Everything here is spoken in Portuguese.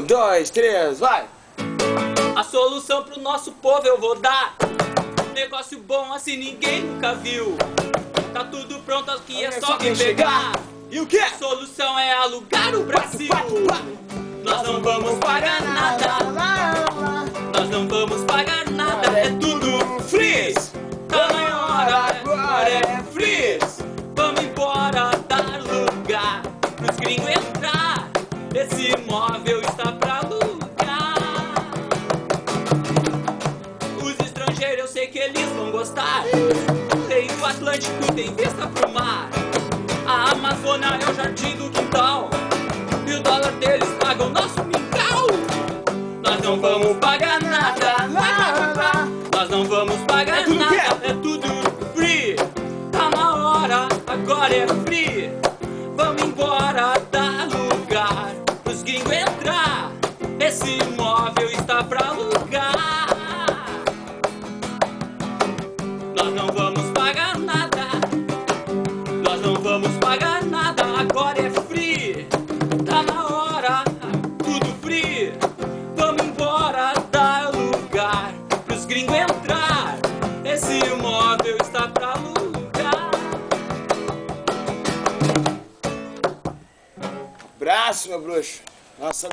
Um, dois, três, vai! A solução pro nosso povo eu vou dar. Negócio bom assim ninguém nunca viu. Tá tudo pronto aqui, é só quem pegar. E o quê? A solução é alugar o Brasil. Nós não vamos pagar nada. Nós não vamos pagar nada. É tudo freeze. Tá na hora, agora é freeze. Vamos embora, dar lugar pros gringos entrar. Esse imóvel está pra alugar. Os estrangeiros eu sei que eles vão gostar. Tem o Atlântico, tem vista pro mar. A Amazônia é o jardim do quintal. E o dólar deles paga o nosso mingau. Nós não vamos pagar nada. Nós não vamos pagar nada. É tudo free. Tá na hora, agora é free. Vamos embora, dar lugar pros gringos entrar. Esse imóvel está pra alugar. Nós não vamos pagar nada. Nós não vamos pagar nada. Agora é free. Tá na hora, tudo free. Vamos embora, dar lugar pros gringos entrar. Esse imóvel está pra alugar. Abraço, meu bruxo. Nossa,